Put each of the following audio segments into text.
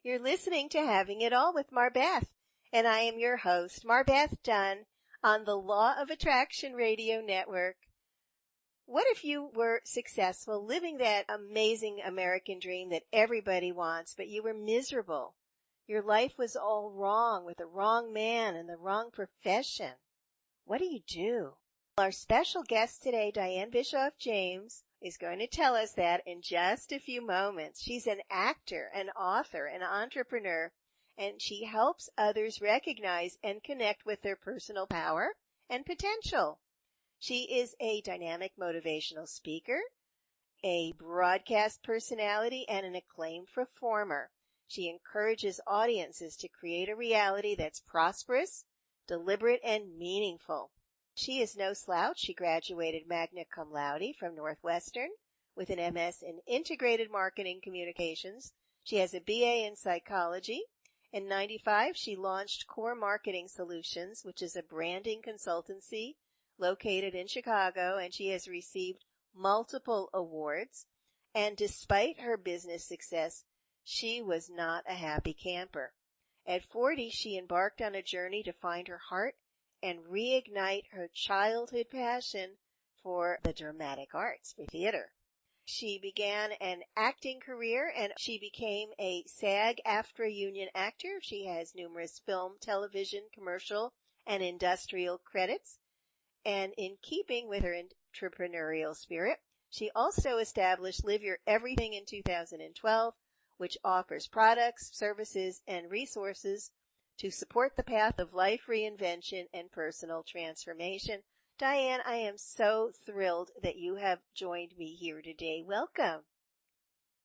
You're listening to Having It All with MarBeth, and I am your host, MarBeth Dunn, on the Law of Attraction Radio Network. What if you were successful living that amazing American dream that everybody wants, but you were miserable? Your life was all wrong with the wrong man and the wrong profession. What do? Our special guest today, Dianne Bischoff James, is going to tell us that in just a few moments. She's an actor, an author, an entrepreneur, and she helps others recognize and connect with their personal power and potential. She is a dynamic motivational speaker, a broadcast personality, and an acclaimed performer. She encourages audiences to create a reality that's prosperous, deliberate, and meaningful. She is no slouch. She graduated magna cum laude from Northwestern with an MS in Integrated Marketing Communications. She has a BA in Psychology. In '95, she launched Core Marketing Solutions, which is a branding consultancy located in Chicago, and she has received multiple awards. And despite her business success, she was not a happy camper. At 40, she embarked on a journey to find her heart and reignite her childhood passion for the dramatic arts, for theater. She began an acting career and she became a SAG-AFTRA union actor. She has numerous film, television, commercial, and industrial credits. And in keeping with her entrepreneurial spirit, she also established Live Your Everything in 2012, which offers products, services, and resources to support the path of life reinvention and personal transformation. Dianne, I am so thrilled that you have joined me here today. Welcome.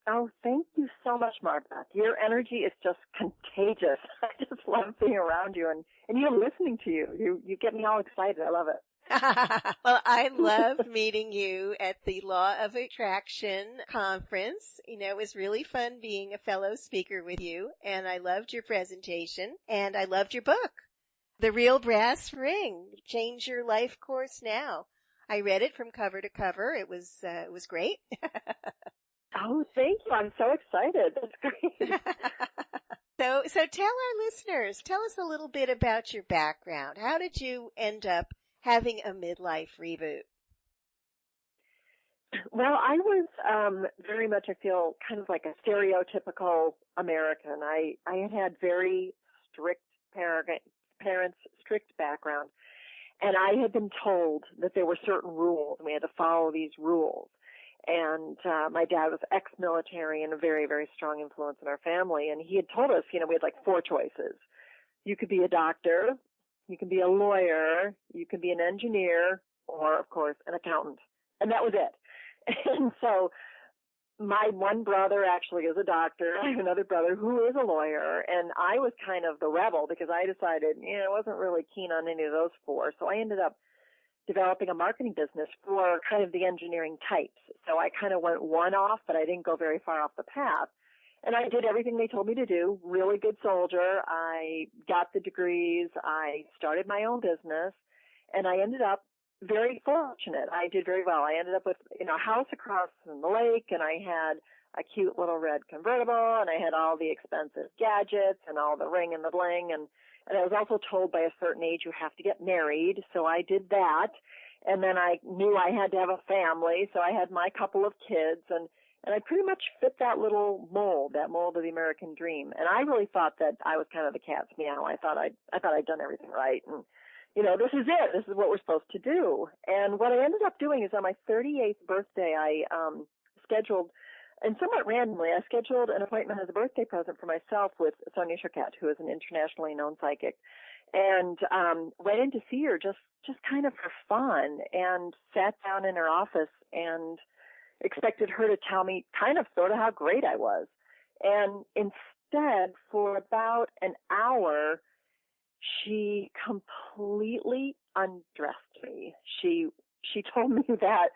Oh, thank you so much, MarBeth. Your energy is just contagious. I just love being around you and you listening to you. You get me all excited. I love it. Well, I loved meeting you at the Law of Attraction conference. It was really fun being a fellow speaker with you, and I loved your presentation, and I loved your book, The Real Brass Ring, Change Your Life Course Now. I read it from cover to cover. It was great. Oh, thank you. I'm so excited. That's great. So tell our listeners, tell us a little bit about your background. How did you end up having a midlife reboot? Well, I was very much, I feel, kind of like a stereotypical American. I had very strict parents, strict background, and I had been told that there were certain rules, and we had to follow these rules. And my dad was ex-military and a very, very strong influence in our family, and he had told us, we had like 4 choices. You could be a doctor, you can be a lawyer, you can be an engineer, or, of course, an accountant. And that was it. And so my one brother actually is a doctor. I have another brother who is a lawyer. And I was kind of the rebel because I decided, I wasn't really keen on any of those 4. So I ended up developing a marketing business for kind of the engineering types. So I kind of went one off, but I didn't go very far off the path. And I did everything they told me to do, really good soldier. I got the degrees. I started my own business, and I ended up very fortunate. I did very well. I ended up with, a house across from the lake, and I had a cute little red convertible, and I had all the expensive gadgets and all the ring and the bling. And I was also told by a certain age you have to get married, so I did that. And then I knew I had to have a family, so I had my couple of kids, and I pretty much fit that little mold, that mold of the American dream. And I really thought that I was kind of the cat's meow. I thought I'd done everything right. And, this is it. This is what we're supposed to do. And what I ended up doing is on my 38th birthday, I scheduled, and somewhat randomly, I scheduled an appointment as a birthday present for myself with Sonia Choquette, who is an internationally known psychic, and went in to see her just kind of for fun, and sat down in her office and expected her to tell me kind of sort of how great I was. And instead, for about an hour, she completely undressed me. She told me that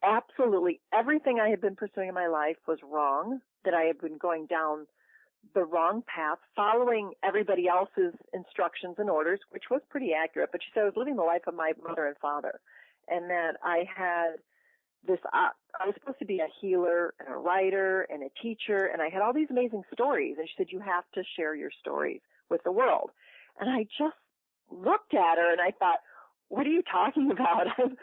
absolutely everything I had been pursuing in my life was wrong, that I had been going down the wrong path, following everybody else's instructions and orders, which was pretty accurate. But she said I was living the life of my mother and father, and that I had I was supposed to be a healer and a writer and a teacher, and I had all these amazing stories. And she said, you have to share your stories with the world. And I just looked at her and I thought, what are you talking about? I'm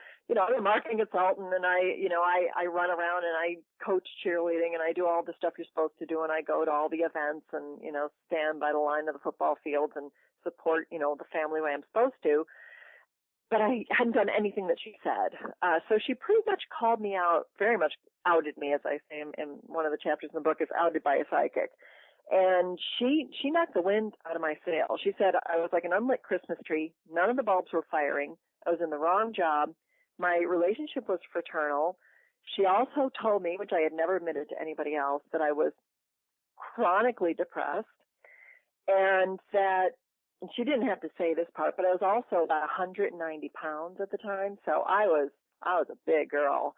a marketing consultant, and I run around and I coach cheerleading, and I do all the stuff you're supposed to do, and I go to all the events and, stand by the line of the football fields and support, the family way I'm supposed to. But I hadn't done anything that she said. So she pretty much called me out, very much outed me, as I say in one of the chapters in the book, is outed by a psychic. And she knocked the wind out of my sail. She said I was like an unlit Christmas tree. None of the bulbs were firing. I was in the wrong job. My relationship was fraternal. She also told me, which I had never admitted to anybody else, that I was chronically depressed, and she didn't have to say this part, but I was also about 190 pounds at the time. So I was a big girl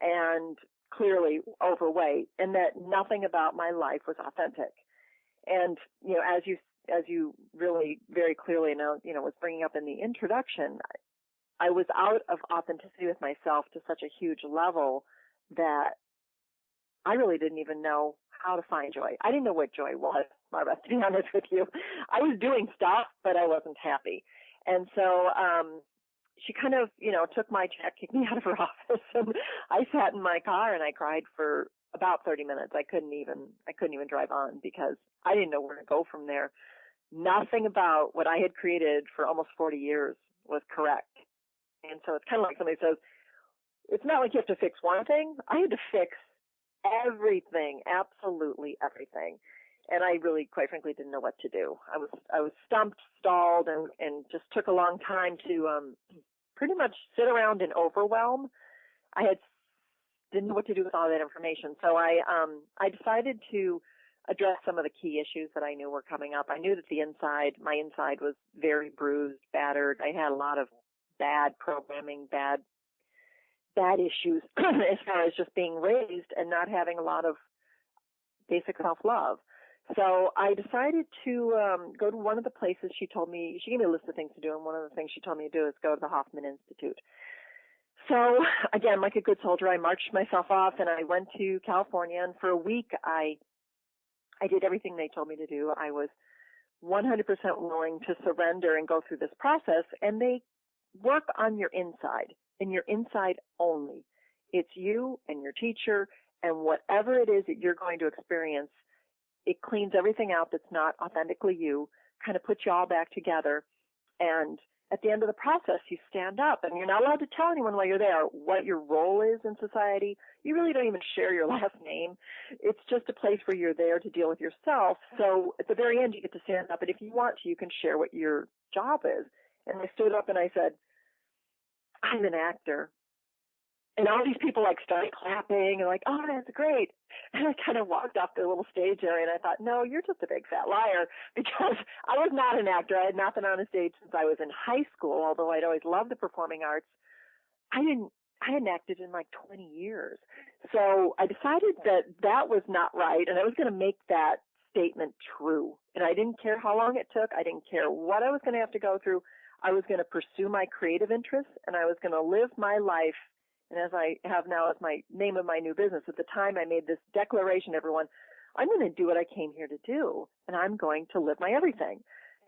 and clearly overweight, and that nothing about my life was authentic. And, as you really very clearly know, was bringing up in the introduction, I was out of authenticity with myself to such a huge level that I really didn't even know how to find joy. I didn't know what joy was, MarBeth, to be honest with you. I was doing stuff, but I wasn't happy. And so she kind of, took my check, kicked me out of her office, and I sat in my car and I cried for about 30 minutes. I couldn't even drive on because I didn't know where to go from there. Nothing about what I had created for almost 40 years was correct. And so it's kind of like somebody says, it's not like you have to fix one thing. I had to fix everything, absolutely everything. And I really, quite frankly, didn't know what to do. I was stumped, stalled, and just took a long time to pretty much sit around in overwhelm. Didn't know what to do with all that information. So I decided to address some of the key issues that I knew were coming up. I knew that my inside was very bruised, battered. I had a lot of bad programming, bad issues as far as just being raised and not having a lot of basic self-love. So I decided to go to one of the places she gave me a list of things to do, and one of the things she told me to do is go to the Hoffman Institute. So again, like a good soldier, I marched myself off and I went to California, and for a week I did everything they told me to do. I was 100% willing to surrender and go through this process, and they work on your inside, and your inside only. It's you and your teacher, and whatever it is that you're going to experience, it cleans everything out that's not authentically you, kind of puts you all back together. And at the end of the process, you stand up, and you're not allowed to tell anyone while you're there what your role is in society. You really don't even share your last name. It's just a place where you're there to deal with yourself. So at the very end, you get to stand up, and if you want to, you can share what your job is. And I stood up and I said, I'm an actor. And all these people started clapping and oh, that's great. And I kind of walked off the little stage area and I thought, no, you're just a big fat liar, because I was not an actor. I had not been on a stage since I was in high school, although I'd always loved the performing arts. I hadn't acted in 20 years. So I decided that was not right, and I was going to make that statement true. And I didn't care how long it took. I didn't care what I was going to have to go through. I was going to pursue my creative interests, and I was going to live my life. And as I have now as my name of my new business, at the time I made this declaration, everyone, I'm going to do what I came here to do, and I'm going to live my everything.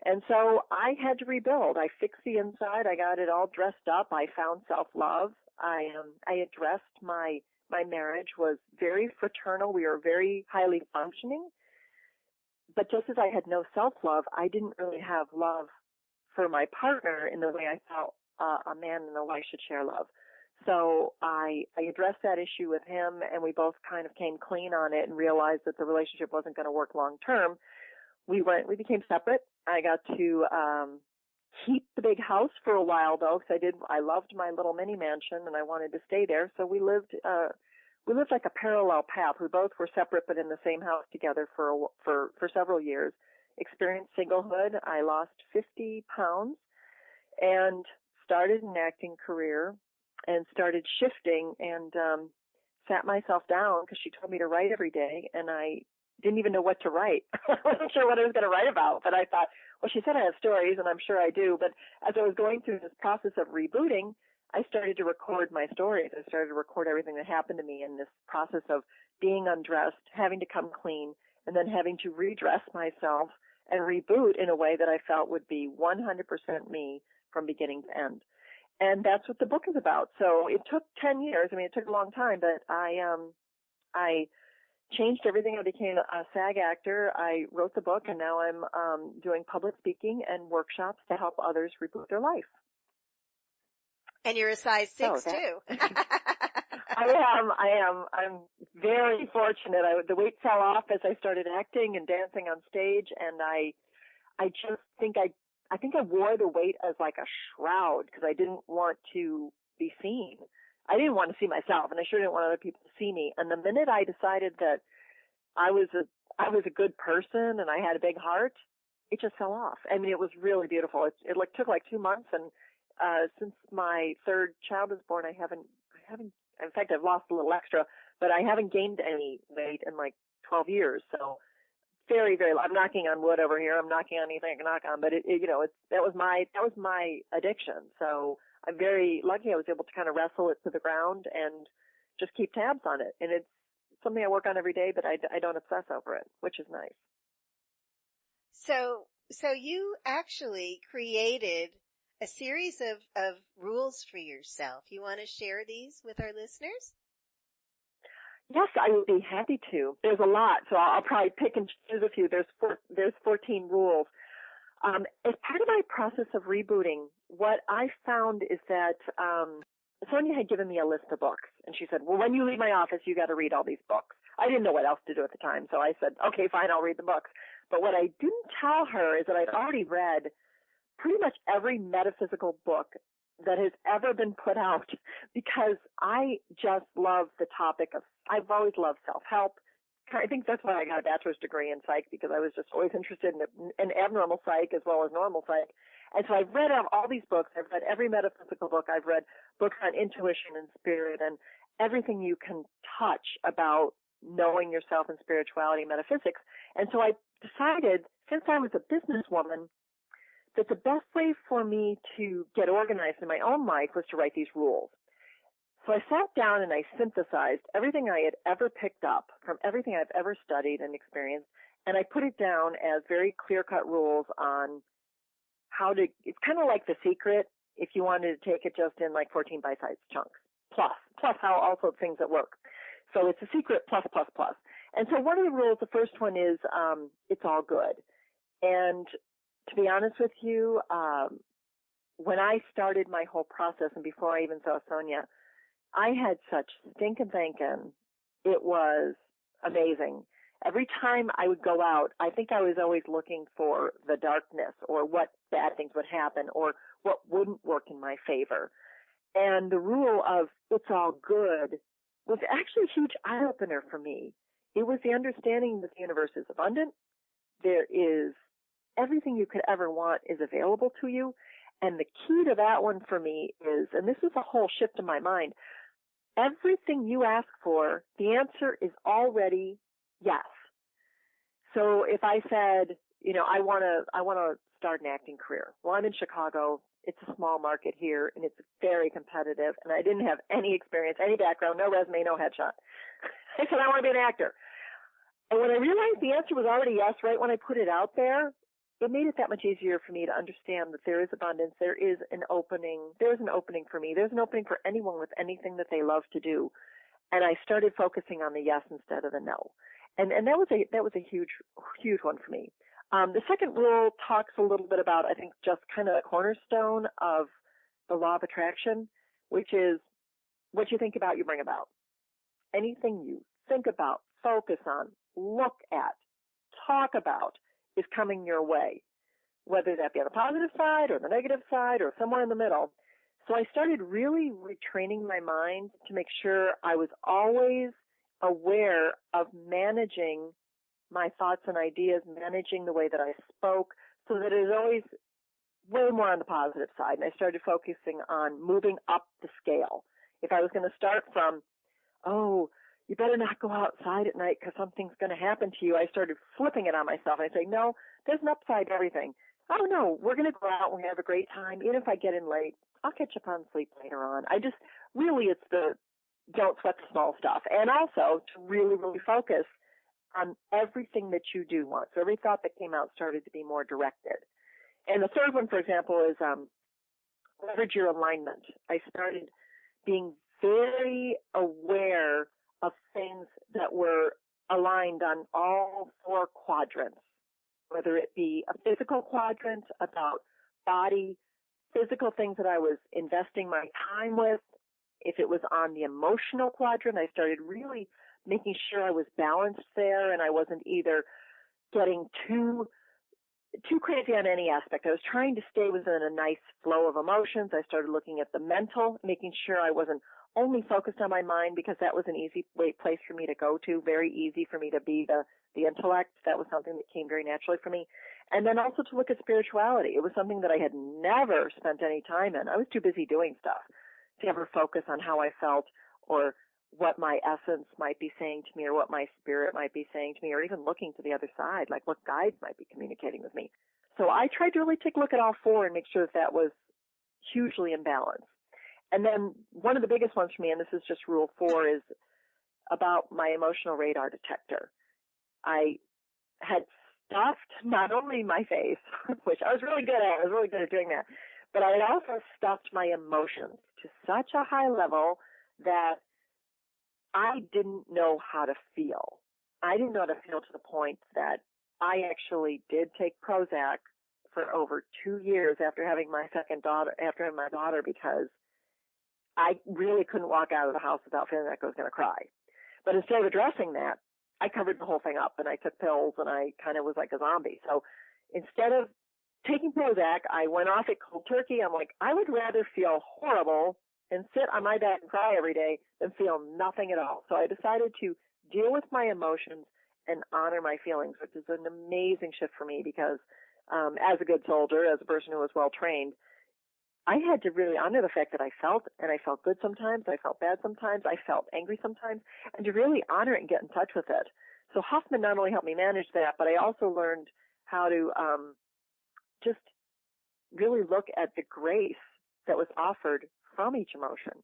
And so I had to rebuild. I fixed the inside. I got it all dressed up. I found self-love. I addressed my marriage was very fraternal. We were very highly functioning. But just as I had no self-love, I didn't really have love for my partner in the way I felt a man and a wife should share love. So I addressed that issue with him, and we both kind of came clean on it and realized that the relationship wasn't going to work long term. We became separate. I got to keep the big house for a while though, because I loved my little mini mansion and I wanted to stay there. So we lived like a parallel path. We both were separate but in the same house together for several years. Experienced singlehood. I lost 50 pounds and started an acting career and started shifting and sat myself down because she told me to write every day, and I didn't even know what to write. I wasn't sure what I was going to write about, but I thought, well, she said I have stories, and I'm sure I do. But as I was going through this process of rebooting, I started to record my stories. I started to record everything that happened to me in this process of being undressed, having to come clean, and then having to redress myself and reboot in a way that I felt would be 100% me from beginning to end. And that's what the book is about. So it took 10 years. I mean, it took a long time, but I changed everything. I became a SAG actor. I wrote the book, and now I'm doing public speaking and workshops to help others reboot their life. And you're a size 6 too. I am. I'm very fortunate. The weight fell off as I started acting and dancing on stage, and I just think I wore the weight as like a shroud because I didn't want to be seen. I didn't want to see myself, and I sure didn't want other people to see me. And the minute I decided that I was a good person and I had a big heart, it just fell off. I mean, it was really beautiful. It took like 2 months, and since my third child was born, I haven't. In fact, I've lost a little extra, but I haven't gained any weight in like 12 years. So very, very. I'm knocking on wood over here. I'm knocking on anything I can knock on, but that was my addiction. So I'm very lucky I was able to kind of wrestle it to the ground and just keep tabs on it. And it's something I work on every day, but I don't obsess over it, which is nice. So you actually created a series of rules for yourself. You want to share these with our listeners? Yes, I would be happy to. There's a lot, so I'll probably pick and choose a few. There's 14 rules. As part of my process of rebooting, what I found is that Sonia had given me a list of books, and she said, well, when you leave my office, you got to read all these books. I didn't know what else to do at the time, so I said, okay, fine, I'll read the books. But what I didn't tell her is that I'd already read pretty much every metaphysical book that has ever been put out, because I just love the topic of, I've always loved self-help. I think that's why I got a bachelor's degree in psych, because I was just always interested in abnormal psych as well as normal psych. And so I've read all these books. I've read every metaphysical book. I've read books on intuition and spirit and everything you can touch about knowing yourself and spirituality and metaphysics. And so I decided, since I was a businesswoman, that the best way for me to get organized in my own life was to write these rules. So I sat down and I synthesized everything I had ever picked up from everything I've ever studied and experienced, and I put it down as very clear-cut rules on how to, it's kind of like The Secret if you wanted to take it just in like 14 bite-sized chunks, plus how also things that work. So it's a secret plus. And so one of the rules, the first one is it's all good. And to be honest with you, when I started my whole process and before I even saw Sonia, I had such stinking thinking. It was amazing. Every time I would go out, I think I was always looking for the darkness or what bad things would happen or what wouldn't work in my favor. And the rule of it's all good was actually a huge eye-opener for me. It was the understanding that the universe is abundant. There is everything you could ever want is available to you. And the key to that one for me is, and this is a whole shift in my mind, everything you ask for, the answer is already yes. So if I said, I want to start an acting career. Well, I'm in Chicago. It's a small market here, and it's very competitive. And I didn't have any experience, any background, no resume, no headshot. I said, I want to be an actor. And when I realized the answer was already yes, right when I put it out there, it made it that much easier for me to understand that there is abundance. There is an opening. There's an opening for me. There's an opening for anyone with anything that they love to do. And I started focusing on the yes instead of the no. And that was a huge one for me. The second rule talks a little bit about, I think, just kind of the cornerstone of the law of attraction, which is what you think about, you bring about. Anything you think about, focus on, look at, talk about is coming your way, whether that be on the positive side or the negative side or somewhere in the middle. So I started really retraining my mind to make sure I was always aware of managing my thoughts and ideas, managing the way that I spoke, so that it was always way more on the positive side. And I started focusing on moving up the scale. If I was going to start from, you better not go outside at night because something's going to happen to you, I started flipping it on myself. And I say, no, there's an upside to everything. Oh, no, we're going to go out. We're going to have a great time. Even if I get in late, I'll catch up on sleep later on. Really it's the don't sweat the small stuff. And also to really, really focus on everything that you do want. So every thought that came out started to be more directed. And the third one, for example, is leverage your alignment. I started being very aware of things that were aligned on all four quadrants, whether it be a physical quadrant about body, physical things that I was investing my time with. If it was on the emotional quadrant, I started really making sure I was balanced there and I wasn't either getting too crazy on any aspect. I was trying to stay within a nice flow of emotions. I started looking at the mental, making sure I wasn't only focused on my mind, because that was an easy place for me to go to, very easy for me to be the intellect. That was something that came very naturally for me. And then also to look at spirituality. It was something that I had never spent any time in. I was too busy doing stuff to ever focus on how I felt or what my essence might be saying to me or what my spirit might be saying to me, or even looking to the other side, like what guides might be communicating with me. So I tried to really take a look at all four and make sure that was hugely in balance. And then one of the biggest ones for me, and this is just rule 4, is about my emotional radar detector. I had stuffed not only my face, which I was really good at doing that, but I had also stuffed my emotions to such a high level that I didn't know how to feel. I didn't know how to feel to the point that I actually did take Prozac for over 2 years after having my daughter, because I really couldn't walk out of the house without feeling like I was going to cry. But instead of addressing that, I covered the whole thing up and I took pills and I kind of was like a zombie. So instead of taking Prozac, I went off it cold turkey. I'm like, I would rather feel horrible and sit on my back and cry every day than feel nothing at all. So I decided to deal with my emotions and honor my feelings, which is an amazing shift for me because as a good soldier, as a person who was well trained, I had to really honor the fact that I felt, and I felt good sometimes, I felt bad sometimes, I felt angry sometimes, and to really honor it and get in touch with it. So Hoffman not only helped me manage that, but I also learned how to just really look at the grace that was offered from each emotion.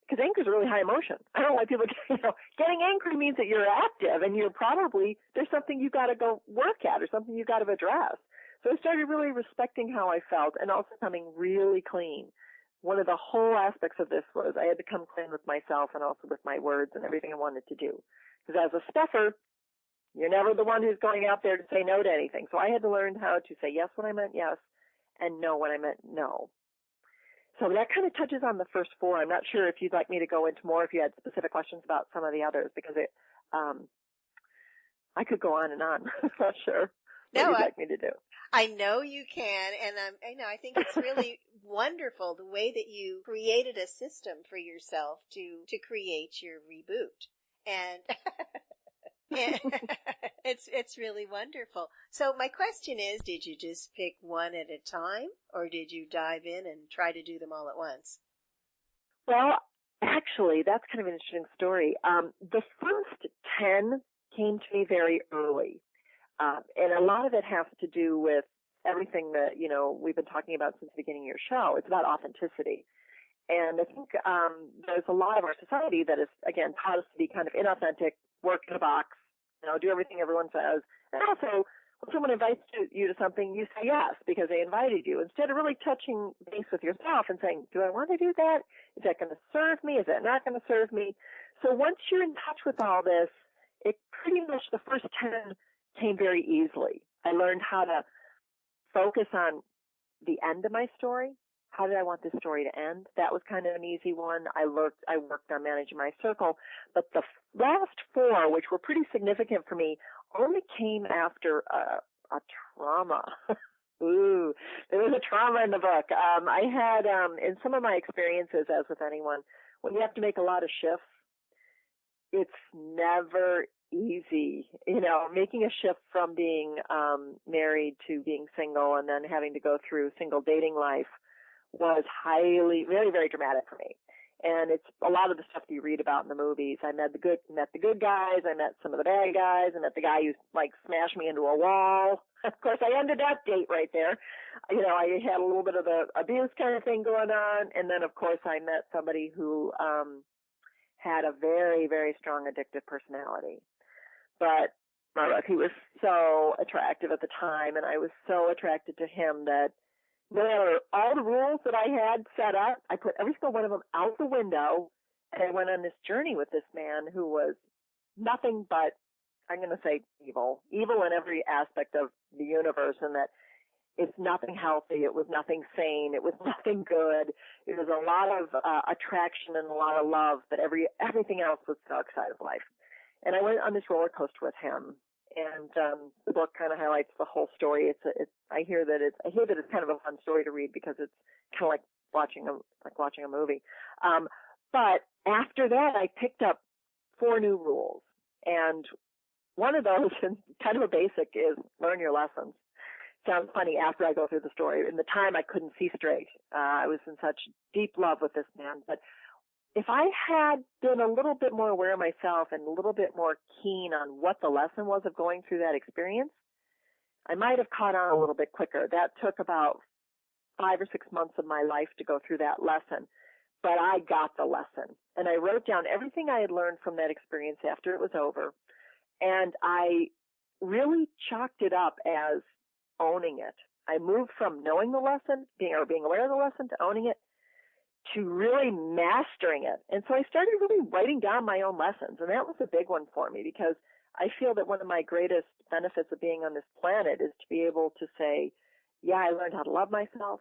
Because anger is a really high emotion. I don't like people, getting angry means that you're active and you're probably, there's something you got to go work at or something you got to address. So I started really respecting how I felt and also coming really clean. One of the whole aspects of this was I had to come clean with myself and also with my words and everything I wanted to do. Because as a stuffer, you're never the one who's going out there to say no to anything. So I had to learn how to say yes when I meant yes and no when I meant no. So that kind of touches on the first 4. I'm not sure if you'd like me to go into more if you had specific questions about some of the others, because I could go on and on. I'm not sure what you'd like me to do. I know you can, and I think it's really wonderful the way that you created a system for yourself to create your reboot, and it's really wonderful. So my question is, did you just pick one at a time, or did you dive in and try to do them all at once? Well, actually, that's kind of an interesting story. The first 10 came to me very early. And a lot of it has to do with everything that, we've been talking about since the beginning of your show. It's about authenticity. And I think there's a lot of our society that is, again, taught us to be kind of inauthentic, work in a box, do everything everyone says. And also, when someone invites you to something, you say yes because they invited you, instead of really touching base with yourself and saying, do I want to do that? Is that going to serve me? Is that not going to serve me? So once you're in touch with all this, it pretty much the first 10 came very easily. I learned how to focus on the end of my story. How did I want this story to end? That was kind of an easy one. I worked on managing my circle. But the last 4, which were pretty significant for me, only came after a trauma. Ooh, there was a trauma in the book. I had, in some of my experiences, as with anyone, when you have to make a lot of shifts, it's never easzy, making a shift from being married to being single and then having to go through single dating life was very, very dramatic for me. And it's a lot of the stuff that you read about in the movies. I met the good guys. I met some of the bad guys. I met the guy who like smashed me into a wall. Of course, I ended that date right there. You know, I had a little bit of the abuse kind of thing going on. And then, of course, I met somebody who had a very, very strong addictive personality. But he was so attractive at the time, and I was so attracted to him that no matter all the rules that I had set up, I put every single one of them out the window, and I went on this journey with this man who was nothing but, I'm going to say, evil in every aspect of the universe, and that it's nothing healthy, it was nothing sane, it was nothing good. It was a lot of attraction and a lot of love, but everything else was the dark side of life. And I went on this roller coaster with him. And the book kind of highlights the whole story. I hear that it's kind of a fun story to read because it's kind of like watching a movie. But after that, I picked up 4 new rules, and one of those, and kind of a basic, is learn your lessons. Sounds funny after I go through the story. In the time, I couldn't see straight. I was in such deep love with this man, but if I had been a little bit more aware of myself and a little bit more keen on what the lesson was of going through that experience, I might have caught on a little bit quicker. That took about 5 or 6 months of my life to go through that lesson. But I got the lesson. And I wrote down everything I had learned from that experience after it was over. And I really chalked it up as owning it. I moved from knowing the lesson, being aware of the lesson, to owning it, to really mastering it. And so I started really writing down my own lessons. And that was a big one for me, because I feel that one of my greatest benefits of being on this planet is to be able to say, yeah, I learned how to love myself.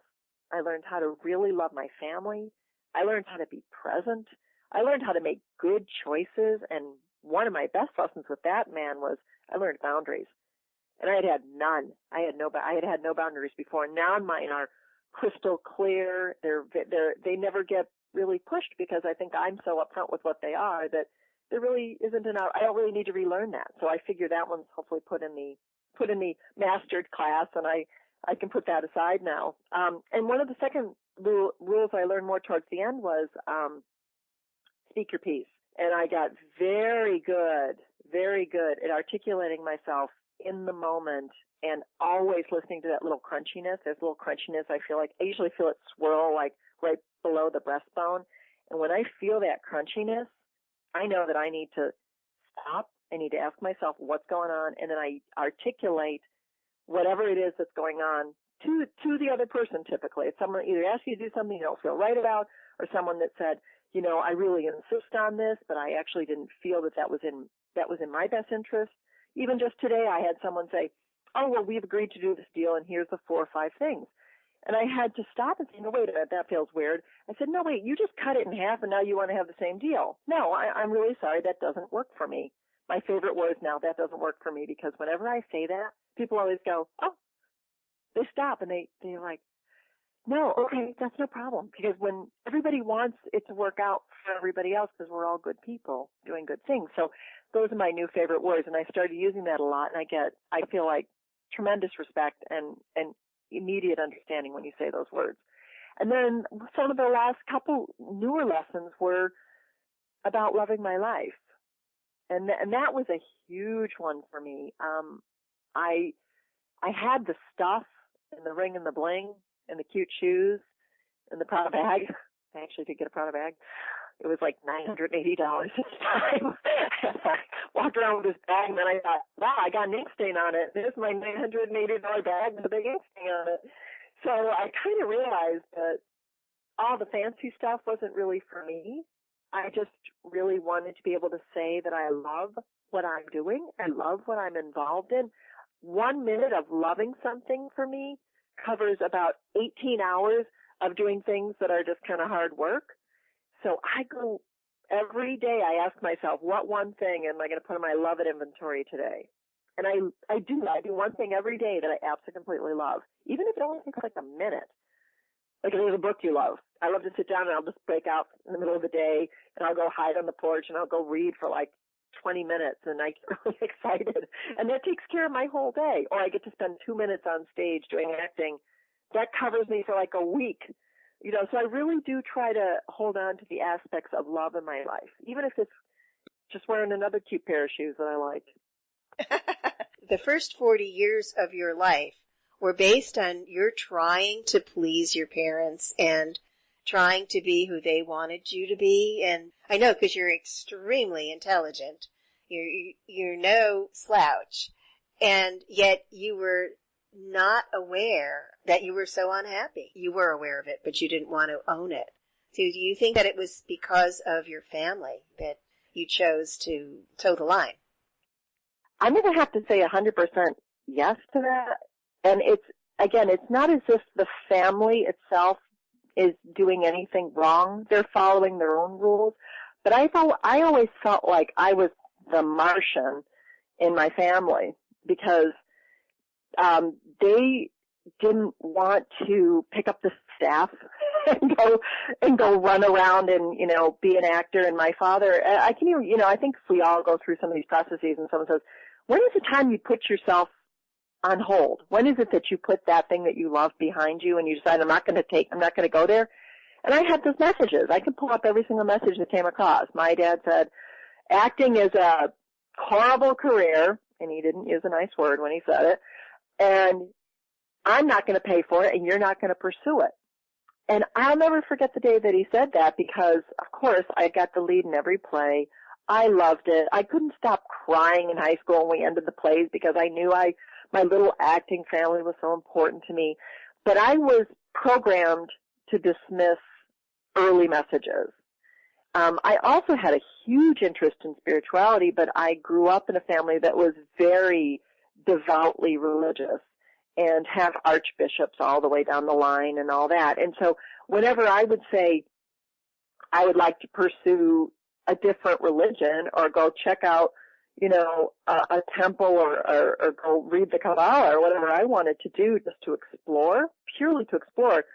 I learned how to really love my family. I learned how to be present. I learned how to make good choices. And one of my best lessons with that man was I learned boundaries. And I had none. I had no boundaries before. Now mine are crystal clear. They never get really pushed, because I think I'm so upfront with what they are that there really isn't enough. I don't really need to relearn that. So I figure that one's hopefully put in the mastered class, and I can put that aside now. And one of the second rules I learned more towards the end was speak your piece. And I got very good at articulating myself in the moment, and always listening to that little crunchiness. There's a little crunchiness. I usually feel it swirl like right below the breastbone. And when I feel that crunchiness, I know that I need to stop. I need to ask myself what's going on, and then I articulate whatever it is that's going on to the other person. Typically, it's someone either asks you to do something you don't feel right about, or someone that said, you know, I really insist on this, but I actually didn't feel that was in my best interest. Even just today, I had someone say, oh, well, we've agreed to do this deal, and here's the 4 or 5 things. And I had to stop and say, no, wait a minute, that feels weird. I said, no, wait, you just cut it in half, and now you want to have the same deal. No, I'm really sorry, that doesn't work for me. My favorite word is now, that doesn't work for me, because whenever I say that, people always go, oh, they stop, and they're like, no, okay, that's no problem. Because when everybody wants it to work out for everybody else, because we're all good people doing good things. So those are my new favorite words, and I started using that a lot, and I feel like tremendous respect and immediate understanding when you say those words. And then some of the last couple newer lessons were about loving my life. And that was a huge one for me. I had the stuff and the ring and the bling and the cute shoes and the Prada bag. I actually did get a Prada bag. It was like $980 this time. I walked around with this bag, and then I thought, wow, I got an ink stain on it. There's my $980 bag with a big ink stain on it. So I kind of realized that all the fancy stuff wasn't really for me. I just really wanted to be able to say that I love what I'm doing. I love what I'm involved in. 1 minute of loving something for me covers about 18 hours of doing things that are just kind of hard work. So I go every day, I ask myself, what one thing am I going to put in my love it inventory today? And I do one thing every day that I absolutely completely love, even if it only takes like a minute. Like if there's a book you love, I love to sit down and I'll just break out in the middle of the day and I'll go hide on the porch and I'll go read for like 20 minutes and I get really excited. And that takes care of my whole day. Or I get to spend 2 minutes on stage doing acting. That covers me for like a week. So I really do try to hold on to the aspects of love in my life, even if it's just wearing another cute pair of shoes that I like. The first 40 years of your life were based on your trying to please your parents and trying to be who they wanted you to be. And I know because you're extremely intelligent. You're no slouch. And yet you were not aware that you were so unhappy. You were aware of it, but you didn't want to own it. So do you think that it was because of your family that you chose to toe the line? I'm going to have to say 100% yes to that. And it's not as if the family itself is doing anything wrong. They're following their own rules. But I always felt like I was the Martian in my family because they didn't want to pick up the staff and go run around and, be an actor. And my father, I think if we all go through some of these processes and someone says, when is the time you put yourself on hold? When is it that you put that thing that you love behind you and you decide I'm not going to go there? And I had those messages. I could pull up every single message that came across. My dad said, acting is a horrible career, and he didn't use a nice word when he said it, and I'm not going to pay for it, and you're not going to pursue it. And I'll never forget the day that he said that because, of course, I got the lead in every play. I loved it. I couldn't stop crying in high school when we ended the plays because I knew my little acting family was so important to me. But I was programmed to dismiss early messages. I also had a huge interest in spirituality, but I grew up in a family that was very devoutly religious and have archbishops all the way down the line and all that. And so whenever I would say I would like to pursue a different religion or go check out, a temple or go read the Kabbalah or whatever I wanted to do just to explore, purely to explore,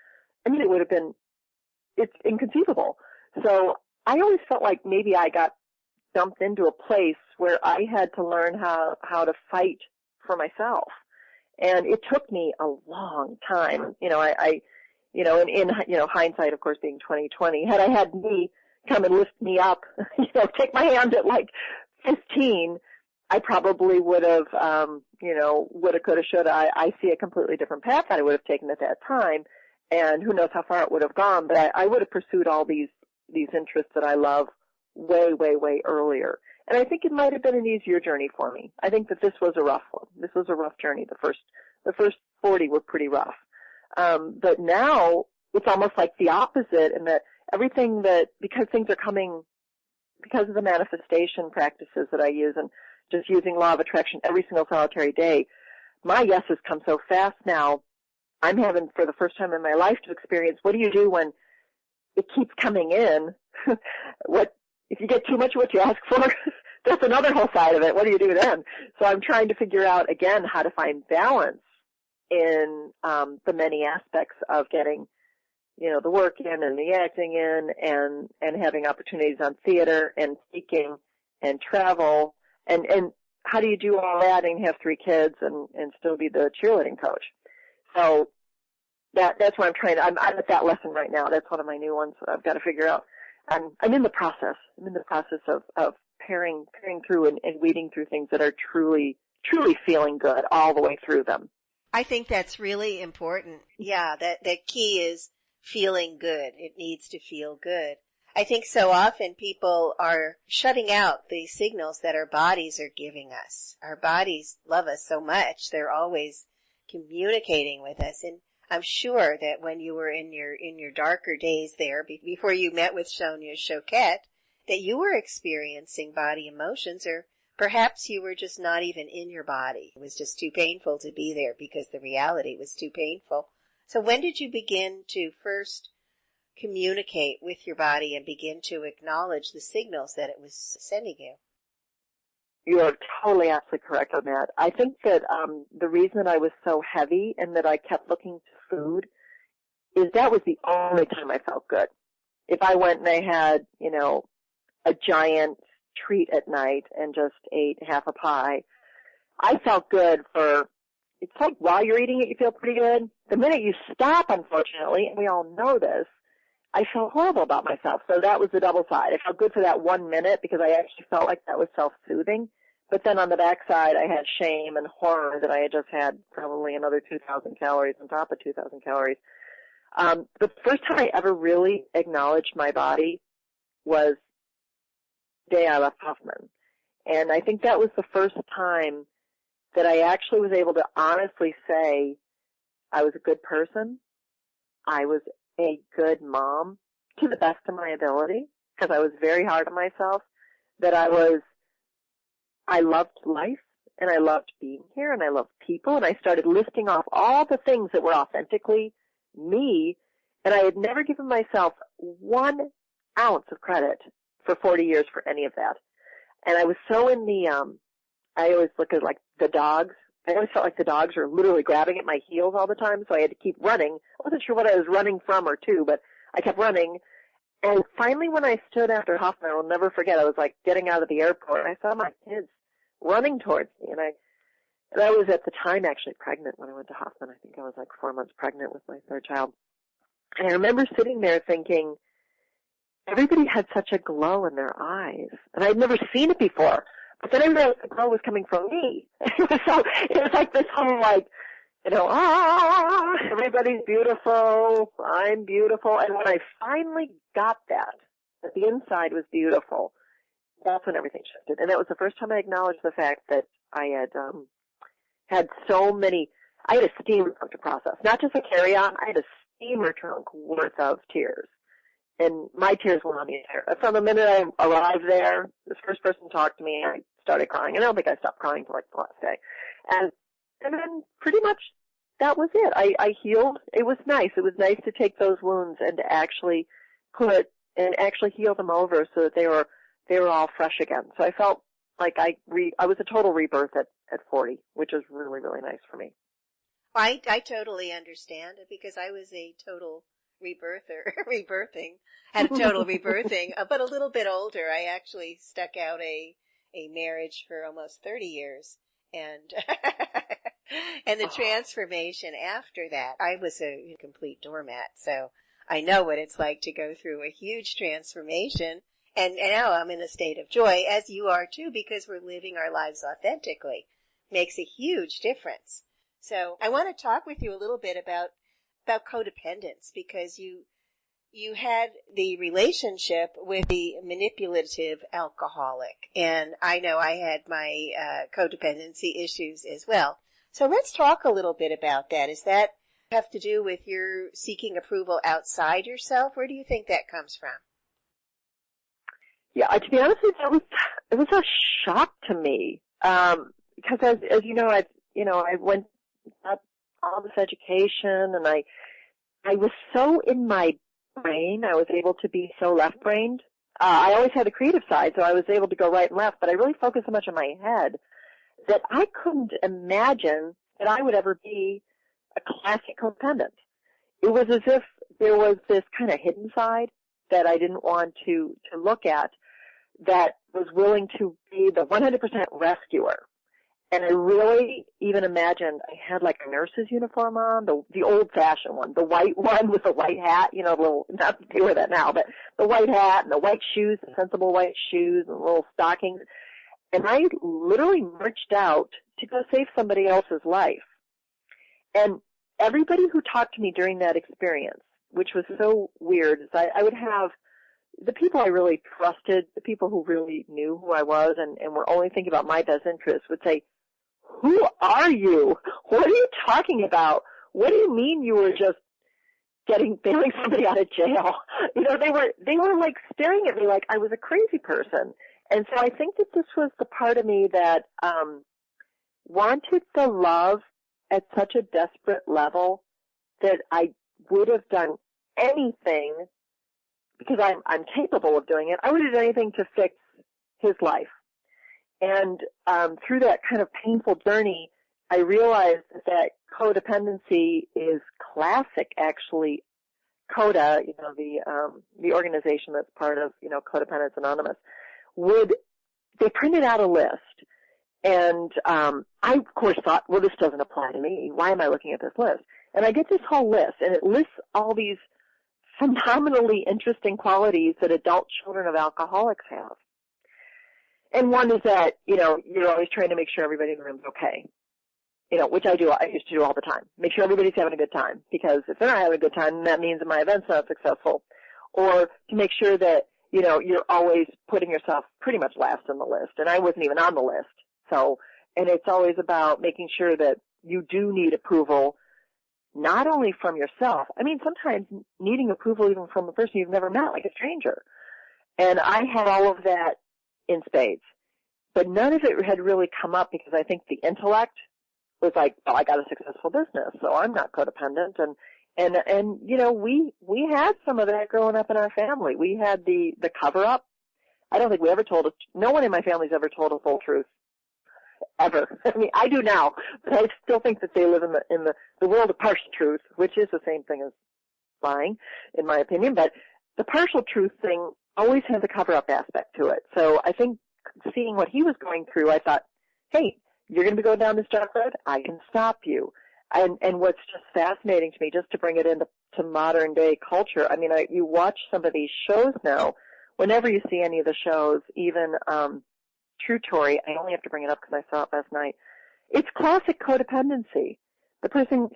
it's inconceivable. So I always felt like maybe I got dumped into a place where I had to learn how to fight for myself. And it took me a long time. In hindsight, of course, being 2020, had I had me come and lift me up, take my hand at like 15, I probably would have, woulda, coulda, shoulda. I see a completely different path that I would have taken at that time. And who knows how far it would have gone, but I would have pursued all these interests that I love way, way, way earlier. And I think it might have been an easier journey for me. I think that this was a rough one. This was a rough journey. The first 40 were pretty rough. But now it's almost like the opposite in that everything because things are coming, because of the manifestation practices that I use and just using law of attraction every single solitary day, my yeses come so fast now. I'm having, for the first time in my life, to experience what do you do when it keeps coming in? If you get too much of what you ask for? That's another whole side of it. What do you do then? So I'm trying to figure out, again, how to find balance in the many aspects of getting, the work in and the acting in and having opportunities on theater and speaking and travel. And how do you do all that and have 3 kids and still be the cheerleading coach? So that's what I'm trying to, I'm at that lesson right now. That's one of my new ones that I've got to figure out. I'm in the process. I'm in the process of pairing through and weeding through things that are truly, truly feeling good all the way through them. I think that's really important. Yeah, that key is feeling good. It needs to feel good. I think so often people are shutting out the signals that our bodies are giving us. Our bodies love us so much. They're always communicating with us. And I'm sure that when you were in your darker days there, before you met with Sonia Choquette, that you were experiencing body emotions, or perhaps you were just not even in your body. It was just too painful to be there because the reality was too painful. So when did you begin to first communicate with your body and begin to acknowledge the signals that it was sending you? You are totally absolutely correct on that. I think that the reason I was so heavy and that I kept looking to food is that was the only time I felt good. If I went and I had, a giant treat at night and just ate half a pie, I felt good for, it's like while you're eating it, you feel pretty good. The minute you stop, unfortunately, and we all know this, I felt horrible about myself. So that was the double side. I felt good for that 1 minute because I actually felt like that was self-soothing. But then on the backside, I had shame and horror that I had just had probably another 2,000 calories on top of 2,000 calories. The first time I ever really acknowledged my body was the day I left Huffman. And I think that was the first time that I actually was able to honestly say I was a good person. I was a good mom to the best of my ability because I was very hard on myself, that I loved life and I loved being here and I loved people, and I started listing off all the things that were authentically me, and I had never given myself 1 ounce of credit for 40 years for any of that. And I was so in the, I always look at like the dogs. I always felt like the dogs were literally grabbing at my heels all the time, so I had to keep running. I wasn't sure what I was running from or to, but I kept running. And finally when I stood after Hoffman, I will never forget, I was like getting out of the airport, and I saw my kids running towards me. And I was at the time actually pregnant when I went to Hoffman. I think I was like 4 months pregnant with my third child. And I remember sitting there thinking, everybody had such a glow in their eyes. And I'd never seen it before. But then I realized the glow was coming from me. So it was like this whole like, everybody's beautiful, I'm beautiful. And when I finally got that the inside was beautiful, that's when everything shifted. And that was the first time I acknowledged the fact that I had had so many, I had a steamer trunk to process, not just a carry-on, I had a steamer trunk worth of tears. And my tears were on the air. From the minute I arrived there, this first person talked to me, I started crying. And I don't think I stopped crying until like the last day. And then pretty much that was it. I healed. It was nice. It was nice to take those wounds and to actually heal them over so that they were all fresh again. So I felt like I was a total rebirth at 40, which was really, really nice for me. I totally understand, because I was a total rebirthing, had a total rebirthing, but a little bit older. I actually stuck out a marriage for almost 30 years, and and the transformation after that. I was a complete doormat, so I know what it's like to go through a huge transformation, and now I'm in a state of joy, as you are too, because we're living our lives authentically. Makes a huge difference. So I want to talk with you a little bit about codependence, because you had the relationship with the manipulative alcoholic, and I know I had my codependency issues as well. So let's talk a little bit about that. Does that have to do with your seeking approval outside yourself? Where do you think that comes from? Yeah, to be honest with you, it was a shock to me, because as you know, I went up all this education, and I was so in my brain. I was able to be so left-brained. I always had the creative side, so I was able to go right and left, but I really focused so much on my head that I couldn't imagine that I would ever be a classic codependent. It was as if there was this kind of hidden side that I didn't want to look at, that was willing to be the 100% rescuer. And I really even imagined I had like a nurse's uniform on, the old-fashioned one, the white one with the white hat, little, not that they wear that now, but the white hat and the white shoes, the sensible white shoes and little stockings. And I literally marched out to go save somebody else's life. And everybody who talked to me during that experience, which was so weird, is I would have the people I really trusted, the people who really knew who I was and were only thinking about my best interests, would say, "Who are you? What are you talking about? What do you mean you were just bailing somebody out of jail?" They were like staring at me like I was a crazy person. And so I think that this was the part of me that wanted the love at such a desperate level that I would have done anything, because I'm capable of doing it. I would have done anything to fix his life. And through that kind of painful journey, I realized that codependency is classic, actually. CODA, the organization that's part of, Codependence Anonymous, they printed out a list. And I, of course, thought, well, this doesn't apply to me. Why am I looking at this list? And I get this whole list, and it lists all these phenomenally interesting qualities that adult children of alcoholics have. And one is that, you're always trying to make sure everybody in the room's okay. Which I do. I used to do all the time. Make sure everybody's having a good time. Because if they're not having a good time, that means that my event's not successful. Or to make sure that, you're always putting yourself pretty much last on the list. And I wasn't even on the list. So, and it's always about making sure that you do need approval, not only from yourself. I mean, sometimes needing approval even from a person you've never met, like a stranger. And I had all of that in spades. But none of it had really come up because I think the intellect was like, oh, I got a successful business, so I'm not codependent. And we had some of that growing up in our family. We had the cover up. I don't think we ever told no one in my family's ever told a full truth. Ever. I mean, I do now, but I still think that they live in the world of partial truth, which is the same thing as lying, in my opinion. But the partial truth thing always has a cover-up aspect to it. So I think seeing what he was going through, I thought, hey, you're going to be going down this dark road? I can stop you. And what's just fascinating to me, just to bring it into modern-day culture, I mean, you watch some of these shows now, whenever you see any of the shows, even True Story, I only have to bring it up because I saw it last night. It's classic codependency. The person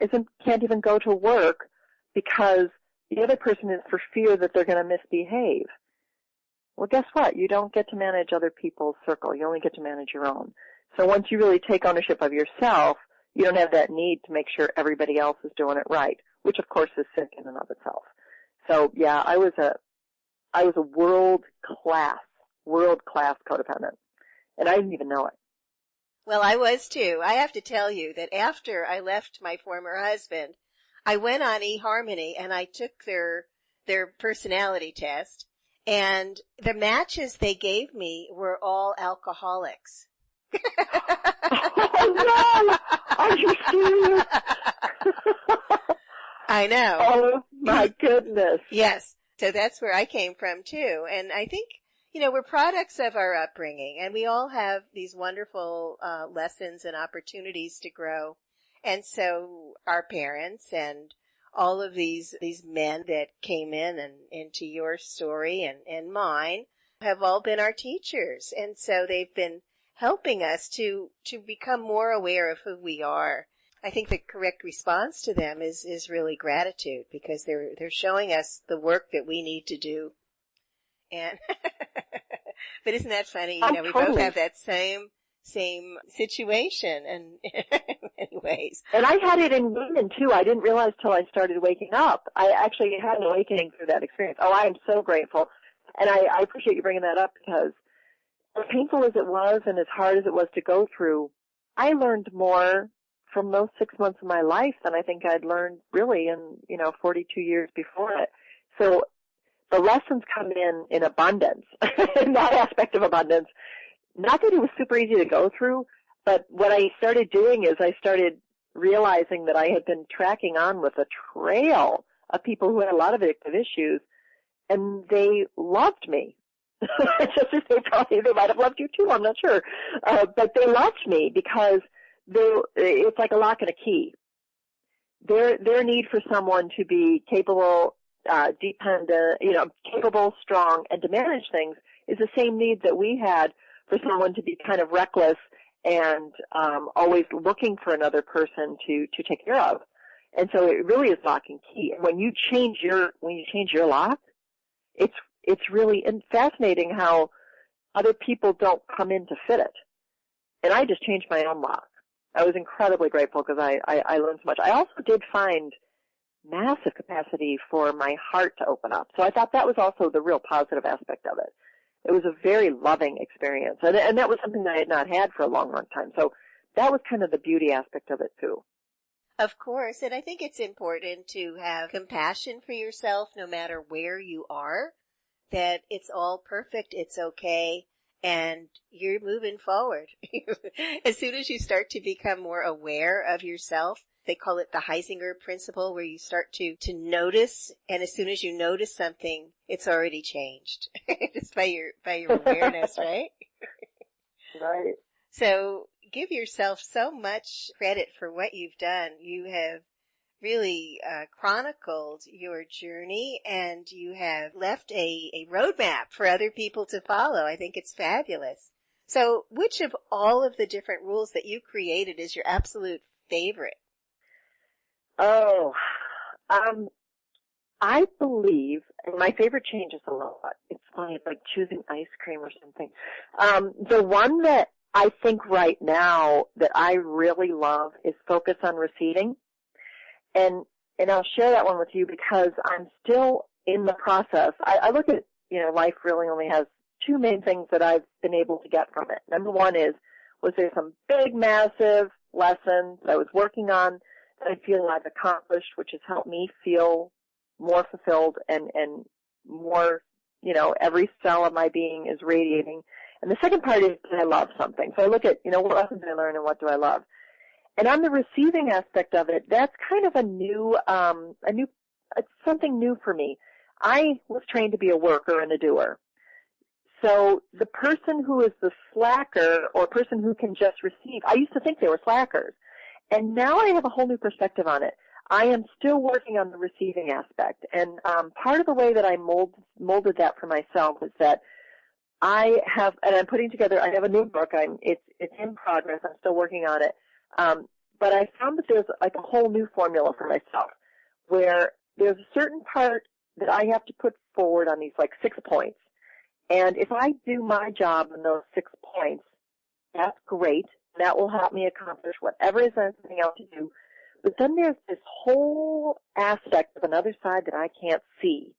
can't even go to work because the other person is for fear that they're going to misbehave. Well, guess what? You don't get to manage other people's circle. You only get to manage your own. So once you really take ownership of yourself, you don't have that need to make sure everybody else is doing it right, which of course is sick in and of itself. So yeah, I was a world class codependent. And I didn't even know it. Well, I was too. I have to tell you that after I left my former husband, I went on eHarmony and I took their personality test, and the matches they gave me were all alcoholics. Oh no! Are you serious? I know. Oh my goodness. Yes. So that's where I came from too. And I think, we're products of our upbringing, and we all have these wonderful lessons and opportunities to grow. And so our parents and all of these men that came in and into your story and mine have all been our teachers. And so they've been helping us to become more aware of who we are. I think the correct response to them is really gratitude, because they're showing us the work that we need to do. And but isn't that funny? We both have that same situation, and anyways. And I had it in women too. I didn't realize till I started waking up. I actually had an awakening through that experience. Oh, I am so grateful. And I appreciate you bringing that up, because as painful as it was and as hard as it was to go through, I learned more from those 6 months of my life than I think I'd learned really in, 42 years before it. So the lessons come in abundance, in that aspect of abundance. Not that it was super easy to go through, but what I started doing is I started realizing that I had been tracking on with a trail of people who had a lot of addictive issues, and they loved me. Just as they might have loved you too, I'm not sure. But they loved me because it's like a lock and a key. Their need for someone to be capable, dependent, capable, strong, and to manage things is the same need that we had for someone to be kind of reckless and always looking for another person to take care of. And so it really is lock and key. And when you change your lock, it's really fascinating how other people don't come in to fit it. And I just changed my own lock. I was incredibly grateful because I learned so much. I also did find massive capacity for my heart to open up. So I thought that was also the real positive aspect of it. It was a very loving experience. And that was something that I had not had for a long, long time. So that was kind of the beauty aspect of it too. Of course. And I think it's important to have compassion for yourself no matter where you are, that it's all perfect, it's okay, and you're moving forward. As soon as you start to become more aware of yourself, they call it the Heisinger principle, where you start to notice, and as soon as you notice something, it's already changed. Just by your awareness, right? Right. So, give yourself so much credit for what you've done. You have really chronicled your journey, and you have left a roadmap for other people to follow. I think it's fabulous. So which of all of the different rules that you created is your absolute favorite? Oh, I believe, and my favorite changes a lot. It's funny, it's like choosing ice cream or something. The one that I think right now that I really love is focus on receiving. And I'll share that one with you because I'm still in the process. I look at, life really only has two main things that I've been able to get from it. Number one was there some big, massive lesson that I was working on that I feel I've accomplished, which has helped me feel more fulfilled and more, every cell of my being is radiating. And the second part is that I love something. So I look at, what lessons did I learn and what do I love? And on the receiving aspect of it, that's kind of it's something new for me. I was trained to be a worker and a doer. So the person who is the slacker or person who can just receive, I used to think they were slackers. And now I have a whole new perspective on it. I am still working on the receiving aspect. And part of the way that I molded that for myself is that I'm putting together, I have a new book. It's in progress. I'm still working on it. But I found that there's like a whole new formula for myself where there's a certain part that I have to put forward on these like 6 points. And if I do my job in those 6 points, that's great. That will help me accomplish whatever is anything else to do. But then there's this whole aspect of another side that I can't see,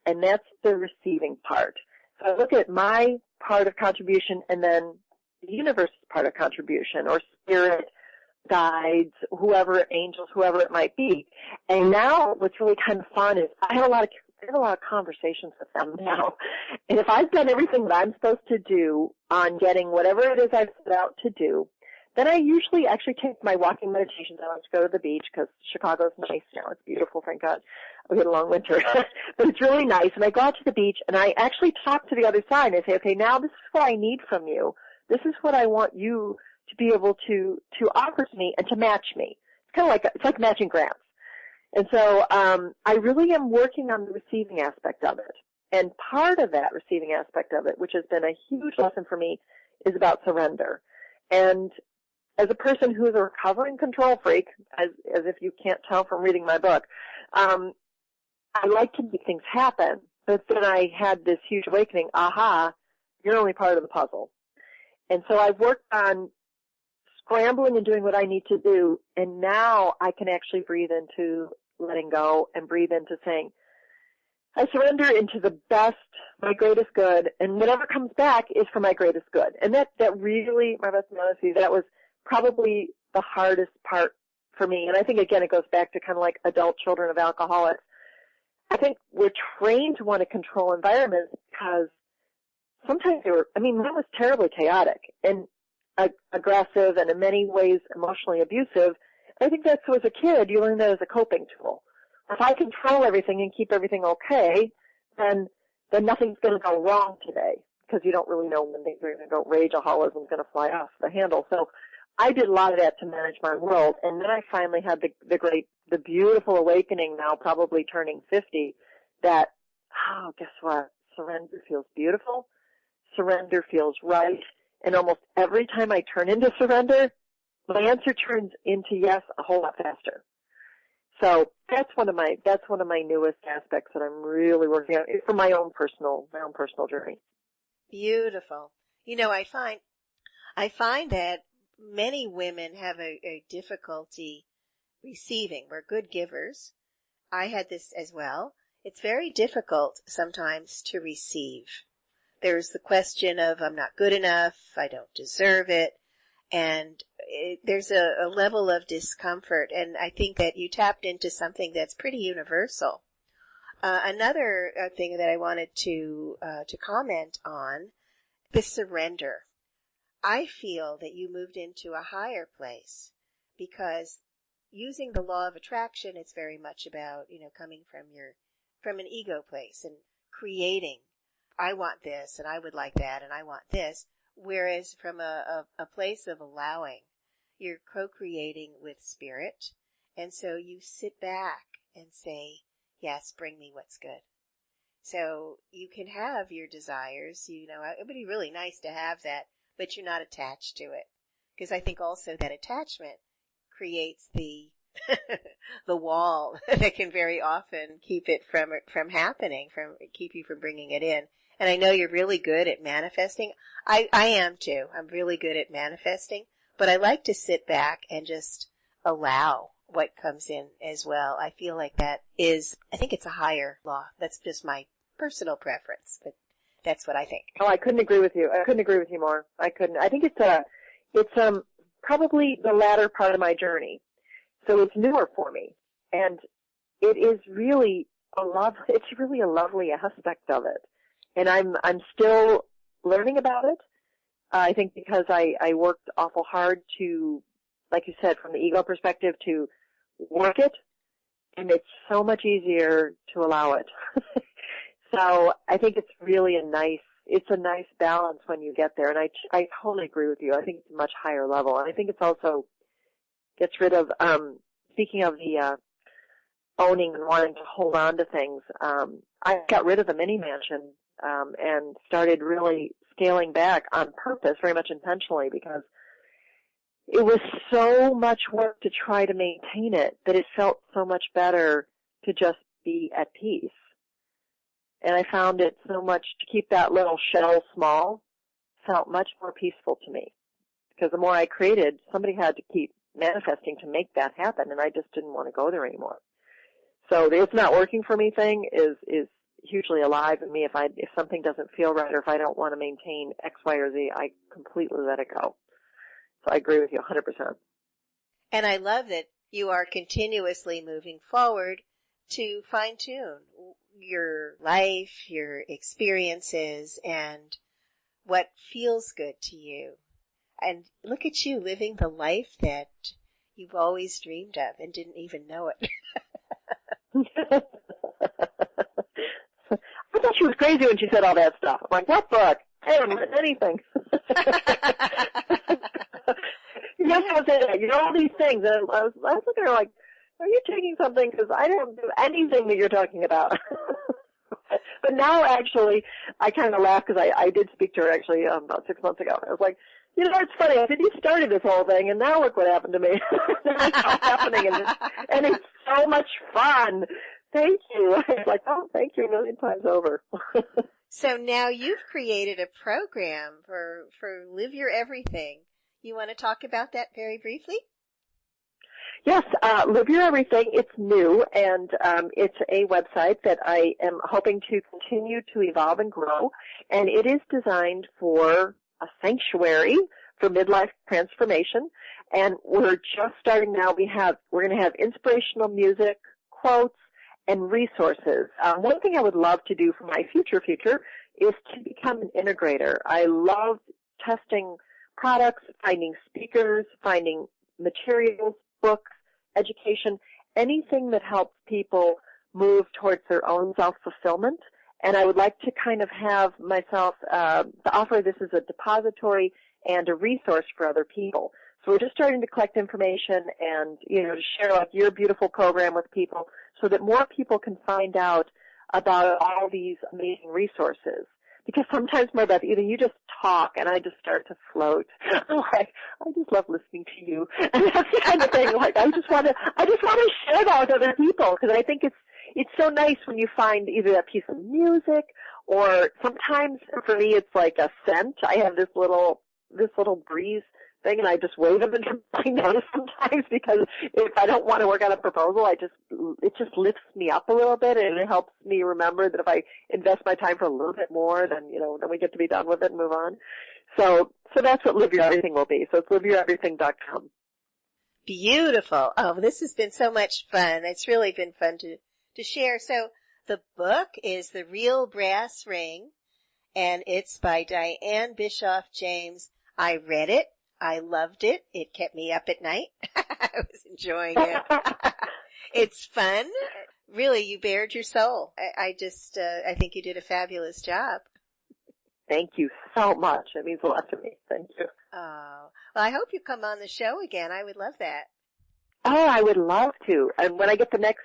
and that's the receiving part. So I look at my part of contribution and then the universe's part of contribution, or spirit, guides, whoever, angels, whoever it might be. And now what's really kind of fun is I have a lot of conversations with them now. And if I've done everything that I'm supposed to do on getting whatever it is I've set out to do, then I usually actually take my walking meditations. I like to go to the beach because Chicago's nice now. It's beautiful, thank God. We had a long winter. But it's really nice. And I go out to the beach and I actually talk to the other side and I say, okay, now this is what I need from you. This is what I want you to be able to offer to me and to match me. It's kind of like, it's like matching grants. And so, I really am working on the receiving aspect of it. And part of that receiving aspect of it, which has been a huge lesson for me, is about surrender. And as a person who's a recovering control freak, as if you can't tell from reading my book, I like to make things happen. But then I had this huge awakening, you're only part of the puzzle. And so I've worked on scrambling and doing what I need to do, and now I can actually breathe into letting go and breathe into saying, I surrender into the best, my greatest good, and whatever comes back is for my greatest good. And that really, my best honesty, that was probably the hardest part for me. And I think, again, it goes back to kind of like adult children of alcoholics. I think we're trained to want to control environments because sometimes mine was terribly chaotic and aggressive and in many ways emotionally abusive. I think that's, so as a kid, you learn that as a coping tool. If I control everything and keep everything okay, then nothing's going to go wrong today because you don't really know when things are going to go. Rageaholicism is going to fly off the handle. So I did a lot of that to manage my world, and then I finally had the beautiful awakening now, probably turning 50, that, guess what? Surrender feels beautiful. Surrender feels right. And almost every time I turn into surrender, my answer turns into yes a whole lot faster. So that's one of my newest aspects that I'm really working on for my own personal journey. Beautiful. I find that many women have a difficulty receiving. We're good givers. I had this as well. It's very difficult sometimes to receive. There's the question of I'm not good enough, I don't deserve it, and there's a level of discomfort, and I think that you tapped into something that's pretty universal. Another thing that I wanted to comment on, the surrender. I feel that you moved into a higher place because using the law of attraction, it's very much about, coming from an ego place and creating. I want this and I would like that and I want this. Whereas from a place of allowing, you're co-creating with spirit. And so you sit back and say, yes, bring me what's good. So you can have your desires, it would be really nice to have that, but you're not attached to it. Because I think also that attachment creates the the wall that can very often keep it from happening, keep you from bringing it in. And I know you're really good at manifesting. I am too. I'm really good at manifesting, but I like to sit back and just allow what comes in as well. I feel like I think it's a higher law. That's just my personal preference, but that's what I think. Oh, I couldn't agree with you. I couldn't agree with you more. I couldn't. I think it's probably the latter part of my journey. So it's newer for me. And it is really it's really a lovely aspect of it. And I'm still learning about it. I think because I worked awful hard to, like you said, from the ego perspective, to work it, and it's so much easier to allow it. So I think it's really a nice balance when you get there, and I totally agree with you. I think it's a much higher level, and I think it's also gets rid of, speaking of the owning and wanting to hold on to things, I got rid of the mini mansion and started really scaling back on purpose, very much intentionally, because it was so much work to try to maintain it that it felt so much better to just be at peace. And I found it so much to keep that little shell small felt much more peaceful to me. Because the more I created, somebody had to keep manifesting to make that happen, and I just didn't want to go there anymore. So the it's not working for me thing is hugely alive in me. If something doesn't feel right, or if I don't want to maintain X, Y, or Z, I completely let it go. So I agree with you 100%. And I love that you are continuously moving forward to fine-tune your life, your experiences, and what feels good to you. And look at you living the life that you've always dreamed of and didn't even know it. I thought she was crazy when she said all that stuff. I'm like, what book? I haven't written anything. Yes, I was saying that. All these things. And I was looking at her like, are you taking something? Because I don't do anything that you're talking about. But now, actually, I kind of laugh because I did speak to her, actually, about 6 months ago. I was like, it's funny. I said, you started this whole thing, and now look what happened to me. It's all happening, and it's so much fun. Thank you. I was like, oh, thank you a million times over. So now you've created a program for Live Your Everything. You want to talk about that very briefly? Yes, Live Your Everything. It's new, and it's a website that I am hoping to continue to evolve and grow, and it is designed for a sanctuary for midlife transformation, and we're just starting now. We're going to have inspirational music, quotes, and resources. One thing I would love to do for my future is to become an integrator. I love testing products, finding speakers, finding materials, books, education, anything that helps people move towards their own self-fulfillment. And I would like to kind of have myself to offer this as a depository and a resource for other people. So we're just starting to collect information and, to share like your beautiful program with people so that more people can find out about all these amazing resources. Because sometimes, MarBeth, either you just talk and I just start to float. I'm like, I just love listening to you. And that's the kind of thing, like, I just want to share that with other people because I think it's so nice when you find either that piece of music or sometimes for me it's like a scent. I have this little breeze thing and I just wave them into my nose sometimes because if I don't want to work on a proposal, it just lifts me up a little bit and it helps me remember that if I invest my time for a little bit more, then we get to be done with it and move on. So that's what Live Your Everything will be. So it's liveyoureverything.com. Beautiful. Oh, this has been so much fun. It's really been fun to share. So the book is The Real Brass Ring, and it's by Dianne Bischoff James. I read it. I loved it. It kept me up at night. I was enjoying it. It's fun. Really, you bared your soul. I think you did a fabulous job. Thank you so much. It means a lot to me. Thank you. Oh, well, I hope you come on the show again. I would love that. Oh, I would love to. And when I get the next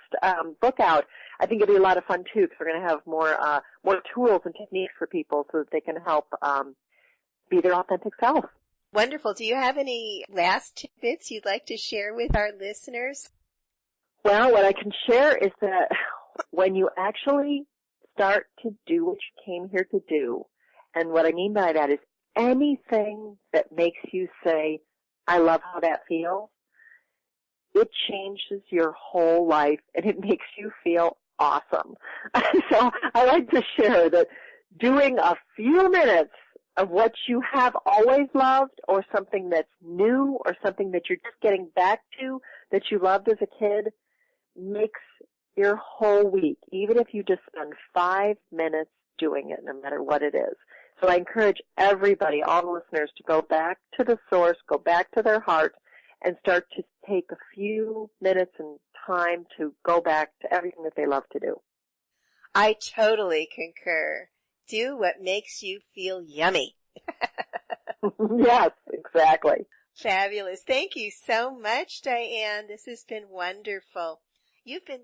book out, I think it'll be a lot of fun too, because we're going to have more tools and techniques for people so that they can help be their authentic self. Wonderful. Do you have any last tidbits you'd like to share with our listeners? Well, what I can share is that when you actually start to do what you came here to do, and what I mean by that is anything that makes you say, I love how that feels, it changes your whole life and it makes you feel awesome. So I like to share that doing a few minutes of what you have always loved, or something that's new, or something that you're just getting back to that you loved as a kid, makes your whole week, even if you just spend 5 minutes doing it, no matter what it is. So I encourage everybody, all the listeners, to go back to the source, go back to their heart, and start to take a few minutes and time to go back to everything that they love to do. I totally concur. Do what makes you feel yummy. Yes, exactly. Fabulous. Thank you so much, Dianne. This has been wonderful. You've been